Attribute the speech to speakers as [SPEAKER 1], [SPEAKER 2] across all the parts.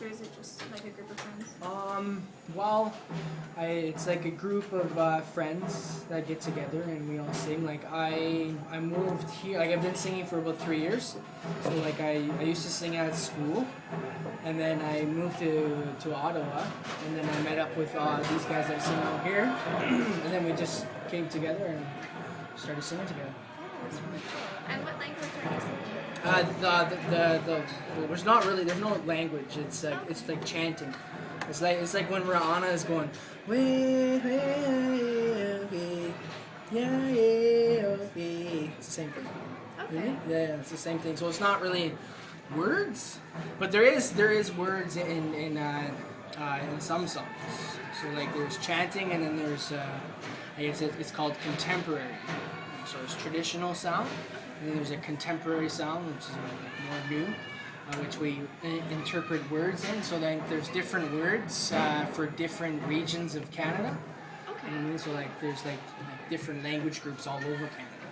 [SPEAKER 1] or is it just like a group of friends?
[SPEAKER 2] Well, it's like a group of friends that get together and we all sing. Like I moved here. Like I've been singing for about 3 years. So like I used to sing at school, and then I moved to Ottawa, and then I met up with these guys that sing out here, and then we just came together and started singing together.
[SPEAKER 1] Oh, that's really cool. And what language are you singing?
[SPEAKER 2] There's no language. It's like chanting. It's like when Rihanna is going, it's the same thing.
[SPEAKER 1] Okay.
[SPEAKER 2] Yeah, it's the same thing. So it's not really words, but there is words in some songs. So like there's chanting, and then there's I guess it's called contemporary. So it's traditional sound, and then there's a contemporary sound, which is like more new, which we interpret words in. So then there's different words for different regions of Canada.
[SPEAKER 1] Okay.
[SPEAKER 2] And so like there's like different language groups all over Canada.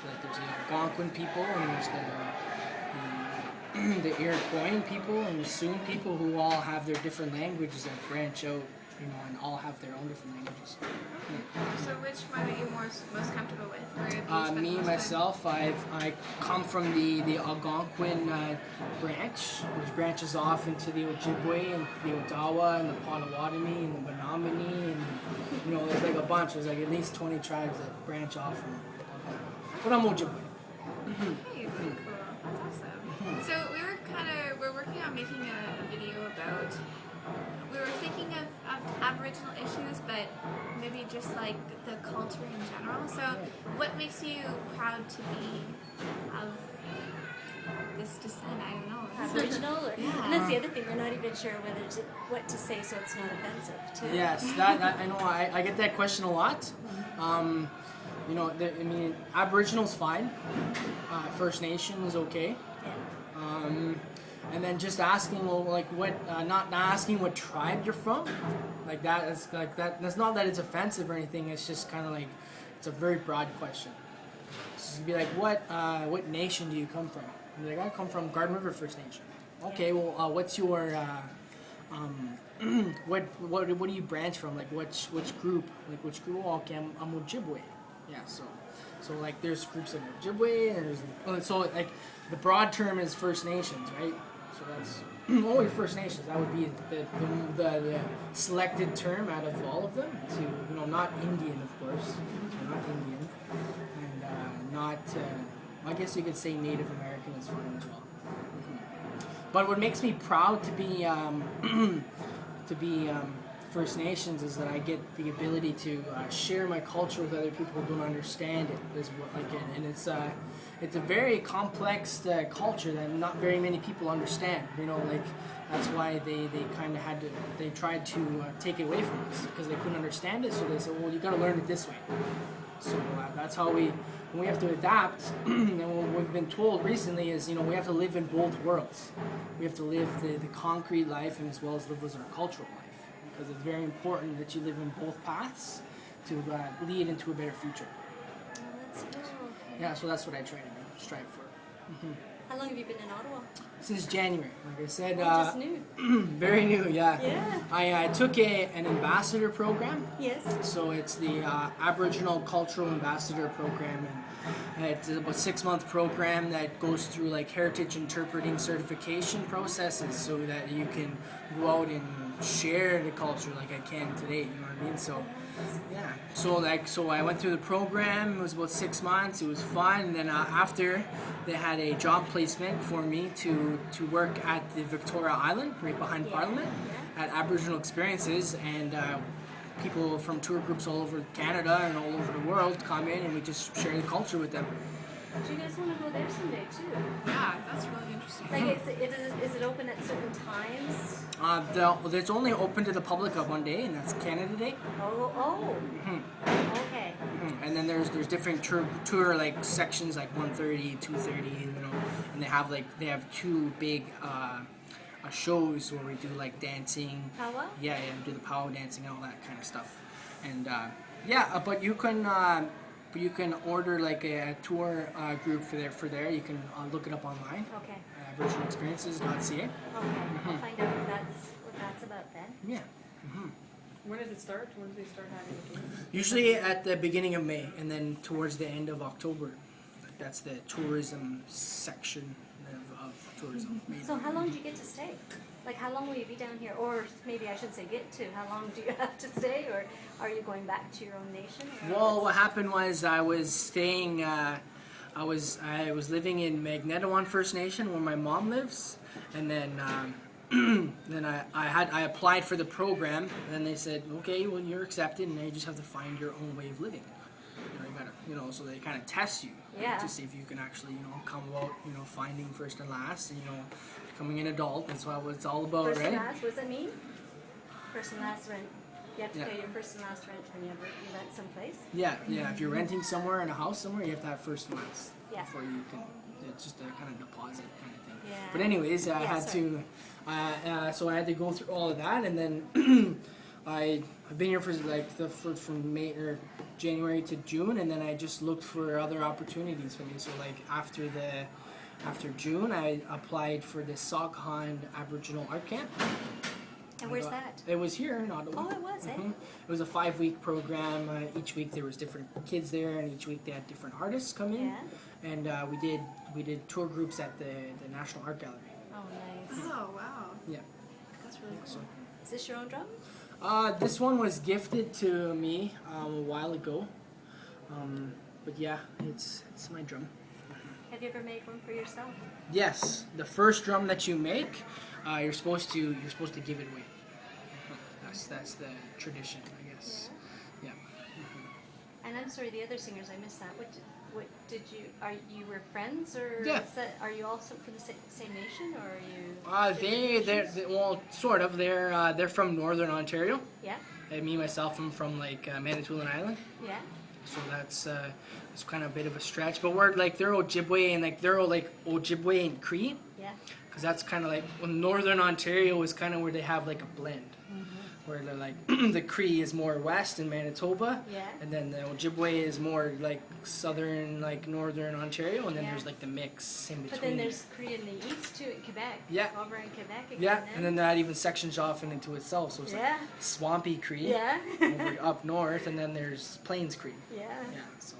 [SPEAKER 2] So like there's the Algonquin people, and there's the Iroquois people, and the Sioux people, who all have their different languages that branch out, and all have their own different languages.
[SPEAKER 1] So which one are you most comfortable with? Or have you spent
[SPEAKER 2] Me
[SPEAKER 1] most
[SPEAKER 2] myself, I come from the Algonquin branch, which branches off into the Ojibwe and the Ottawa and the Potawatomi and the Menominee, and there's like a bunch. There's like at least 20 tribes that branch off from Algonquin. But I'm Ojibwe.
[SPEAKER 1] Okay, very cool. That's awesome. So we're working on making a video about. We were thinking of Aboriginal issues, but maybe just like the culture in general. So, what makes you proud to be of this descent? I don't know.
[SPEAKER 3] Aboriginal,
[SPEAKER 1] Yeah.
[SPEAKER 3] and that's the other thing. We're not even sure what to say, so it's not offensive. Too.
[SPEAKER 2] Yes, that I know. I get that question a lot. Aboriginal's fine. First Nation is okay.
[SPEAKER 3] Yeah.
[SPEAKER 2] And then just asking, not asking what tribe you're from, like that. It's like that. That's not that it's offensive or anything. It's just kind of like it's a very broad question. So you'd be like, what nation do you come from? You'd be like, I come from Garden River First Nation. Okay, well, what's your what do you branch from? Like which group? Like which group? Oh, okay, I'm Ojibwe. Yeah, so like there's groups of Ojibwe, and like the broad term is First Nations, right? So that's only First Nations. That would be the selected term out of all of them. To not Indian, of course, not Indian, and not. I guess you could say Native American is fine as well. But what makes me proud to be First Nations is that I get the ability to share my culture with other people who don't understand it as well. And it's a very complex culture that not very many people understand. That's why they kind of they tried to take it away from us because they couldn't understand it. So they said, well, you got to learn it this way. So that's how when we have to adapt. And what we've been told recently is, we have to live in both worlds. We have to live the concrete life and as well as live as our cultural life. Because it's very important that you live in both paths to lead into a better future.
[SPEAKER 3] Oh, that's cool.
[SPEAKER 2] Yeah, so that's what I try to strive for. Mm-hmm.
[SPEAKER 3] How long have you been in Ottawa?
[SPEAKER 2] Since January, like I said.
[SPEAKER 3] Just new.
[SPEAKER 2] Very new, yeah.
[SPEAKER 3] Yeah.
[SPEAKER 2] I took an ambassador program.
[SPEAKER 3] Yes.
[SPEAKER 2] So it's the Aboriginal Cultural Ambassador Program, and it's about 6-month program that goes through like heritage interpreting certification processes, so that you can go out and share the culture like I can today. You know what I mean? So yeah. So I went through the program. It was about 6 months. It was fun. And then after, they had a job placement for me to work at the Victoria Island, right behind Parliament, at Aboriginal Experiences, and people from tour groups all over Canada and all over the world come in, and we just share the culture with them.
[SPEAKER 3] Do you guys want to go there someday too?
[SPEAKER 1] Yeah, that's really interesting.
[SPEAKER 3] Like, is it open at certain times?
[SPEAKER 2] It's only open to the public on one day, and that's Canada Day.
[SPEAKER 3] Oh.
[SPEAKER 2] Mm-hmm.
[SPEAKER 3] Okay.
[SPEAKER 2] Mm-hmm. And then there's different tour like sections, like 1:30, 2:30, and they have two big shows where we do like dancing.
[SPEAKER 3] Powwow?
[SPEAKER 2] Yeah, we do the powwow dancing and all that kind of stuff. And but you can order like a tour group for there. You can look it up online.
[SPEAKER 3] Okay.
[SPEAKER 2] aboriginalexperiences.ca.
[SPEAKER 3] Okay, I'll find out what that's about then.
[SPEAKER 2] Yeah.
[SPEAKER 4] When does it start? When do they start having the games?
[SPEAKER 2] Usually at the beginning of May and then towards the end of October. That's the tourism section of tourism.
[SPEAKER 3] So how long do you get to stay? Like how long will you be down here? Or maybe I should say get to. How long do you have to stay? Or are you going back to your own nation?
[SPEAKER 2] Well, what happened was I was staying. I was living in Magnetawan First Nation where my mom lives, and then I applied for the program, and then they said, okay, well you're accepted, and now you just have to find your own way of living. You know, so they kind of test you to see if you can actually come about finding first and last, and becoming an adult. That's what it's all about,
[SPEAKER 3] first
[SPEAKER 2] right?
[SPEAKER 3] and last, what does that mean? First and last rent. You have to pay your first and last rent when you rent someplace?
[SPEAKER 2] Yeah. If you're renting somewhere in a house somewhere, you have to have first and last before you can. It's just a kind of deposit kind of thing.
[SPEAKER 3] Yeah.
[SPEAKER 2] But anyways, I had to. So I had to go through all of that, and then I've been here for from May or January to June, and then I just looked for other opportunities for me. So after June, I applied for the Saughan Aboriginal Art Camp.
[SPEAKER 3] And where's that?
[SPEAKER 2] It was here in Ottawa.
[SPEAKER 3] Oh, it was, eh?
[SPEAKER 2] It was a 5-week program. Each week there was different kids there, and each week they had different artists come in.
[SPEAKER 3] Yeah.
[SPEAKER 2] And we did tour groups at the National Art Gallery.
[SPEAKER 3] Oh, nice.
[SPEAKER 1] Oh, wow.
[SPEAKER 2] Yeah.
[SPEAKER 1] That's really cool.
[SPEAKER 2] So,
[SPEAKER 3] Is this your own drum?
[SPEAKER 2] this one was gifted to me a while ago. But yeah, it's my drum.
[SPEAKER 3] Have you ever made one for yourself?
[SPEAKER 2] Yes, the first drum that you make, you're supposed to give it away. That's the tradition, I guess. Yeah.
[SPEAKER 3] And I'm sorry, the other singers, I missed that. What did you? You were friends, or
[SPEAKER 2] Yeah.
[SPEAKER 3] are you also from the same nation, or are you?
[SPEAKER 2] Well, sort of. They're from Northern Ontario.
[SPEAKER 3] Yeah.
[SPEAKER 2] And me myself, I'm from Manitoulin Island.
[SPEAKER 3] Yeah.
[SPEAKER 2] So that's kind of a bit of a stretch, but we're they're Ojibwe and they're all Ojibwe and Cree.
[SPEAKER 3] Yeah.
[SPEAKER 2] Because that's kind of Northern Ontario is kind of where they have a blend, where they're the Cree is more west in Manitoba,
[SPEAKER 3] Yeah.
[SPEAKER 2] and then the Ojibwe is more southern Northern Ontario, and then
[SPEAKER 3] Yeah.
[SPEAKER 2] there's the mix in between.
[SPEAKER 3] But then there's Cree in the east too, in Quebec.
[SPEAKER 2] Yeah.
[SPEAKER 3] Over in Quebec again.
[SPEAKER 2] yeah, and then that even sections off into itself. So it's
[SPEAKER 3] Yeah.
[SPEAKER 2] Swampy Cree
[SPEAKER 3] Yeah.
[SPEAKER 2] over up north, and then there's Plains Cree.
[SPEAKER 3] Yeah.
[SPEAKER 2] Yeah, so.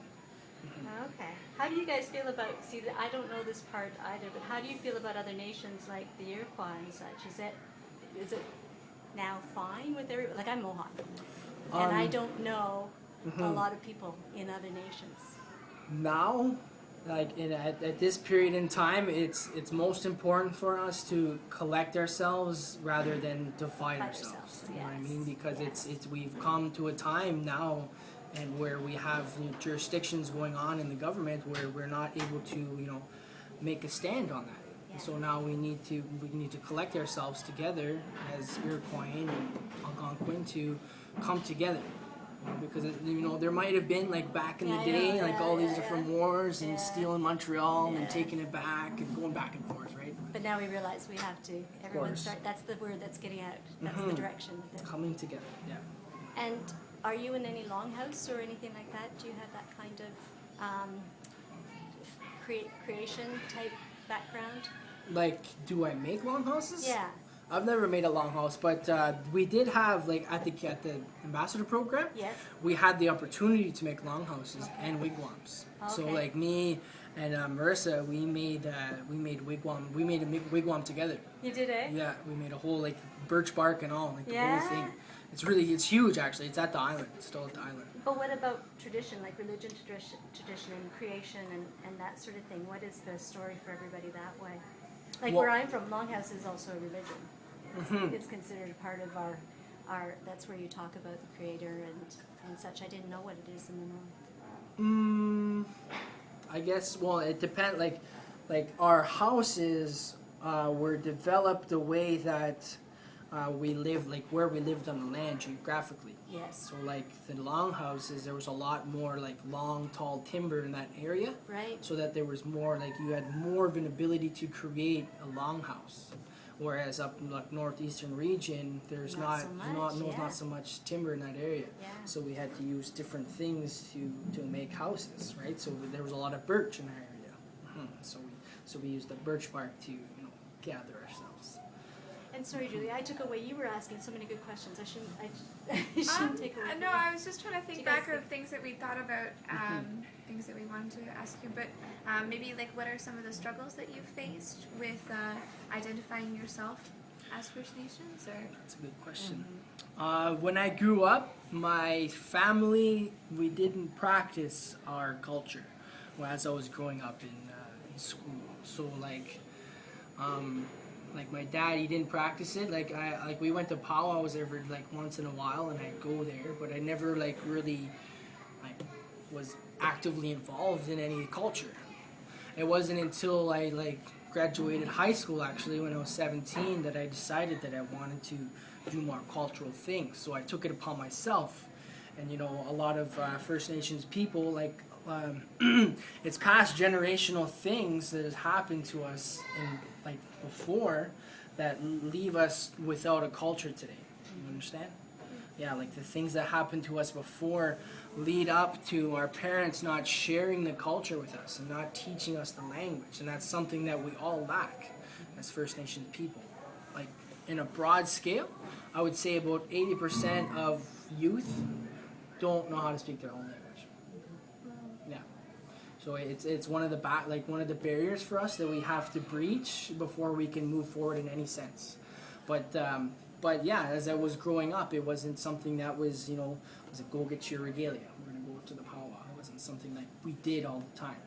[SPEAKER 3] Okay. How do you guys feel about? See, I don't know this part either, but how do you feel about other nations like the Iroquois and such? Is it now fine with everyone? I'm Mohawk, and I don't know a lot of people in other nations.
[SPEAKER 2] Now, at this period in time, it's most important for us to collect ourselves rather than divide ourselves. You know what I mean? Because we've come to a time now, and where we have jurisdictions going on in the government where we're not able to make a stand on that. And so now we need to collect ourselves together as Iroquois and Algonquin to come together. Because there might have been back in the day all these different wars and stealing Montreal and taking it back and going back and forth, right?
[SPEAKER 3] But now we realize we have to. That's the word that's getting out. That's the direction.
[SPEAKER 2] Coming together, yeah.
[SPEAKER 3] And are you in any longhouse or anything like that? Do you have that kind of creation type background?
[SPEAKER 2] Do I make longhouses?
[SPEAKER 3] Yeah.
[SPEAKER 2] I've never made a longhouse, but we did have at the ambassador program.
[SPEAKER 3] Yes.
[SPEAKER 2] We had the opportunity to make longhouses and wigwams. So me and Marissa, we made wigwam. We made a wigwam together.
[SPEAKER 3] You did, eh?
[SPEAKER 2] Yeah, we made a whole birch bark and all the
[SPEAKER 3] Yeah.
[SPEAKER 2] whole thing. It's huge actually. It's at the island. It's still at the island.
[SPEAKER 3] But what about tradition, religion tradition and creation and that sort of thing? What is the story for everybody that way? Where I'm from, longhouse is also a religion. It's considered a part of our. That's where you talk about the Creator and such. I didn't know what it is in the North.
[SPEAKER 2] I guess. Well, it depends. Our houses were developed the way that we live, where we lived on the land geographically.
[SPEAKER 3] Yes.
[SPEAKER 2] So the longhouses, there was a lot more long, tall timber in that area.
[SPEAKER 3] Right.
[SPEAKER 2] So that there was more you had more of an ability to create a longhouse. Whereas up in northeastern region, there's not so much timber in that area.
[SPEAKER 3] Yeah.
[SPEAKER 2] So we had to use different things to make houses, right? So there was a lot of birch in our area. So we used the birch bark to gather ourselves.
[SPEAKER 3] And sorry, Julie, I took away. You were asking so many good questions. I shouldn't. I shouldn't take away.
[SPEAKER 1] No, I was just trying to
[SPEAKER 3] Do you
[SPEAKER 1] think
[SPEAKER 3] guys
[SPEAKER 1] back of things that we thought about, things that we wanted to ask you. But maybe like, what are some of the struggles that you've faced with identifying yourself as First Nations? Or
[SPEAKER 2] That's a good question. When I grew up, my family, we didn't practice our culture as I was growing up in school. So like my dad, he didn't practice it. Like we went to powwows every like once in a while, and I'd go there, but I never like really like was actively involved in any culture. It wasn't until I like graduated high school, actually, when I was 17, that I decided that I wanted to do more cultural things. So I took it upon myself, and you know, a lot of First Nations people, like it's past generational things that has happened to us in like before that leave us without a culture today. You understand? Yeah, like the things that happened to us before lead up to our parents not sharing the culture with us and not teaching us the language, and that's something that we all lack as First Nations people. Like in a broad scale, I would say about 80% of youth don't know how to speak their own language. Yeah. So it's one of the one of the barriers for us that we have to breach before we can move forward in any sense. But yeah, as I was growing up, it wasn't something that was, you know, was like, go get your regalia. We're gonna go to the powwow. It wasn't something like we did all the time.